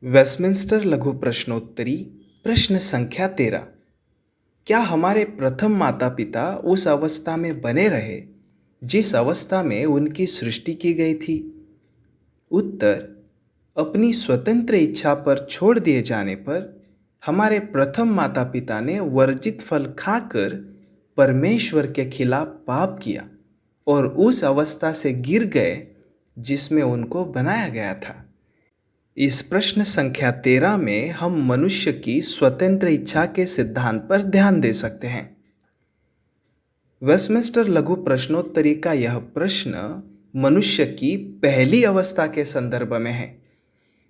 Westminster लघु प्रश्नोत्तरी प्रश्न संख्या 13। क्या हमारे प्रथम माता पिता उस अवस्था में बने रहे जिस अवस्था में उनकी सृष्टि की गई थी? उत्तर: अपनी स्वतंत्र इच्छा पर छोड़ दिए जाने पर हमारे प्रथम माता पिता ने वर्जित फल खाकर परमेश्वर के खिलाफ पाप किया और उस अवस्था से गिर गए जिसमें उनको बनाया गया था। इस प्रश्न संख्या 13 में हम मनुष्य की स्वतंत्र इच्छा के सिद्धांत पर ध्यान दे सकते हैं। वेस्टमिंस्टर लघु प्रश्नोत्तरी का यह प्रश्न मनुष्य की पहली अवस्था के संदर्भ में है,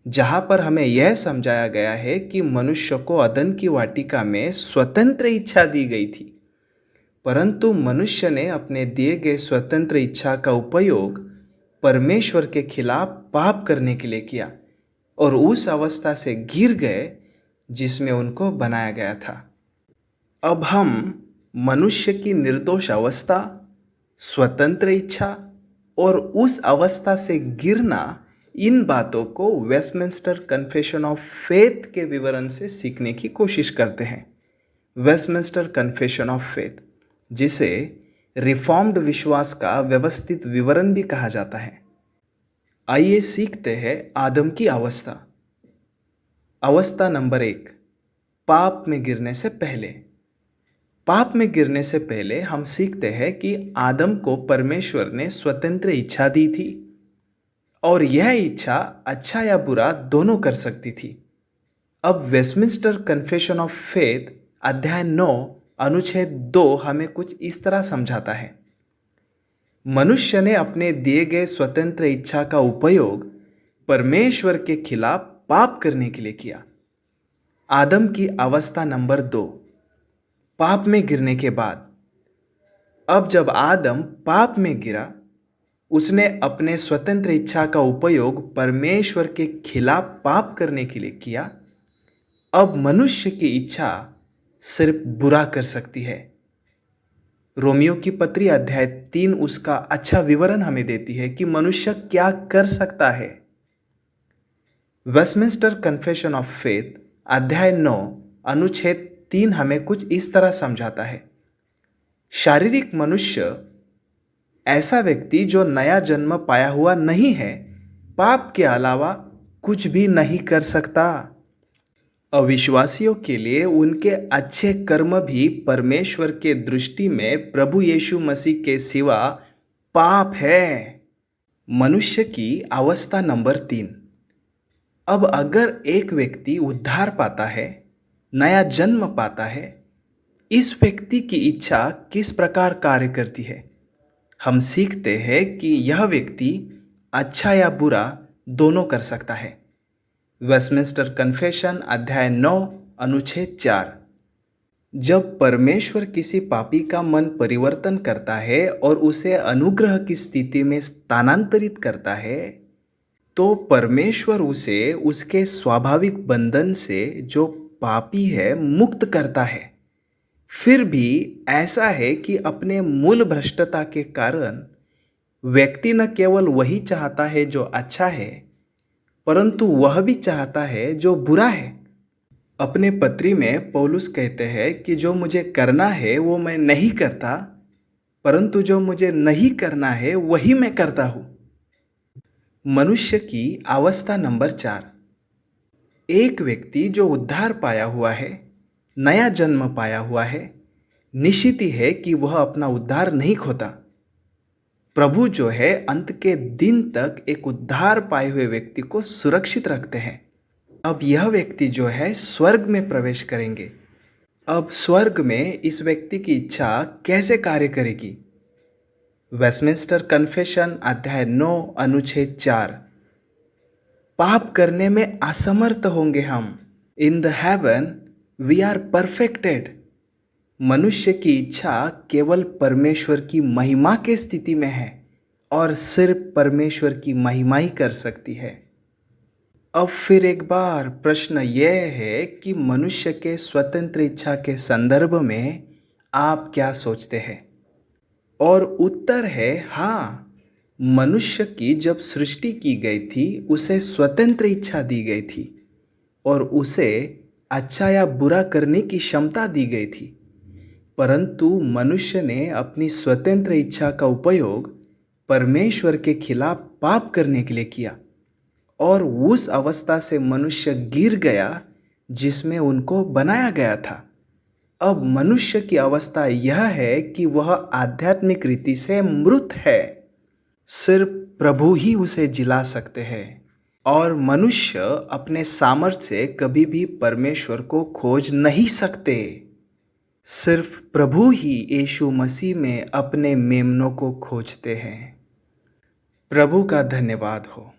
जहां पर हमें यह समझाया गया है कि मनुष्य को अदन की वाटिका में स्वतंत्र इच्छा दी गई थी, परंतु मनुष्य ने अपने दिए गए स्वतंत्र इच्छा का उपयोग परमेश्वर के खिलाफ पाप करने के लिए किया और उस अवस्था से गिर गए जिसमें उनको बनाया गया था। अब हम मनुष्य की निर्दोष अवस्था, स्वतंत्र इच्छा और उस अवस्था से गिरना, इन बातों को वेस्टमिंस्टर कन्फेशन ऑफ फेथ के विवरण से सीखने की कोशिश करते हैं। वेस्टमिंस्टर कन्फेशन ऑफ फेथ, जिसे रिफॉर्म्ड विश्वास का व्यवस्थित विवरण भी कहा जाता है। आइए सीखते हैं आदम की अवस्था। अवस्था नंबर 1, पाप में गिरने से पहले। पाप में गिरने से पहले हम सीखते हैं कि आदम को परमेश्वर ने स्वतंत्र इच्छा दी थी और यह इच्छा अच्छा या बुरा दोनों कर सकती थी। अब वेस्टमिंस्टर कन्फेशन ऑफ फेथ अध्याय 9 अनुच्छेद 2 हमें कुछ इस तरह समझाता है। मनुष्य ने अपने दिए गए स्वतंत्र इच्छा का उपयोग परमेश्वर के खिलाफ पाप करने के लिए किया। आदम की अवस्था नंबर 2, पाप में गिरने के बाद। अब जब आदम पाप में गिरा, उसने अपने स्वतंत्र इच्छा का उपयोग परमेश्वर के खिलाफ पाप करने के लिए किया। अब मनुष्य की इच्छा सिर्फ बुरा कर सकती है। रोमियो की पत्री अध्याय 3 उसका अच्छा विवरण हमें देती है कि मनुष्य क्या कर सकता है। वेस्टमिंस्टर कन्फेशन ऑफ फेथ अध्याय 9 अनुच्छेद 3 हमें कुछ इस तरह समझाता है। शारीरिक मनुष्य, ऐसा व्यक्ति जो नया जन्म पाया हुआ नहीं है, पाप के अलावा कुछ भी नहीं कर सकता। अविश्वासियों के लिए उनके अच्छे कर्म भी परमेश्वर के दृष्टि में प्रभु यीशु मसीह के सिवा पाप है। मनुष्य की अवस्था नंबर 3। अब अगर एक व्यक्ति उद्धार पाता है, नया जन्म पाता है, इस व्यक्ति की इच्छा किस प्रकार कार्य करती है? हम सीखते हैं कि यह व्यक्ति अच्छा या बुरा दोनों कर सकता है। वेस्टमिंस्टर कन्फेशन अध्याय 9 अनुच्छेद 4। जब परमेश्वर किसी पापी का मन परिवर्तन करता है और उसे अनुग्रह की स्थिति में स्थानांतरित करता है, तो परमेश्वर उसे उसके स्वाभाविक बंधन से, जो पापी है, मुक्त करता है। फिर भी ऐसा है कि अपने मूल भ्रष्टता के कारण व्यक्ति न केवल वही चाहता है जो अच्छा है, परंतु वह भी चाहता है जो बुरा है। अपने पत्री में पौलुस कहते हैं कि जो मुझे करना है वो मैं नहीं करता, परंतु जो मुझे नहीं करना है वही मैं करता हूं। मनुष्य की अवस्था नंबर 4। एक व्यक्ति जो उद्धार पाया हुआ है, नया जन्म पाया हुआ है, निश्चित ही है कि वह अपना उद्धार नहीं खोता। प्रभु जो है अंत के दिन तक एक उद्धार पाए हुए व्यक्ति को सुरक्षित रखते हैं। अब यह व्यक्ति जो है स्वर्ग में प्रवेश करेंगे। अब स्वर्ग में इस व्यक्ति की इच्छा कैसे कार्य करेगी? वेस्टमिंस्टर कन्फेशन अध्याय 9 अनुच्छेद 4। पाप करने में असमर्थ होंगे हम। In the heaven we are perfected. मनुष्य की इच्छा केवल परमेश्वर की महिमा के स्थिति में है और सिर्फ परमेश्वर की महिमा ही कर सकती है। अब फिर एक बार प्रश्न यह है कि मनुष्य के स्वतंत्र इच्छा के संदर्भ में आप क्या सोचते हैं? और उत्तर है हाँ, मनुष्य की जब सृष्टि की गई थी उसे स्वतंत्र इच्छा दी गई थी। और उसे अच्छा या बुरा करने की क्षमता दी गई थी, परंतु मनुष्य ने अपनी स्वतंत्र इच्छा का उपयोग परमेश्वर के खिलाफ पाप करने के लिए किया और उस अवस्था से मनुष्य गिर गया जिसमें उनको बनाया गया था। अब मनुष्य की अवस्था यह है कि वह आध्यात्मिक रीति से मृत है। सिर्फ प्रभु ही उसे जिला सकते हैं और मनुष्य अपने सामर्थ्य से कभी भी परमेश्वर को खोज नहीं सकते। सिर्फ प्रभु ही यीशु मसीह में अपने मेमनों को खोजते हैं। प्रभु का धन्यवाद हो।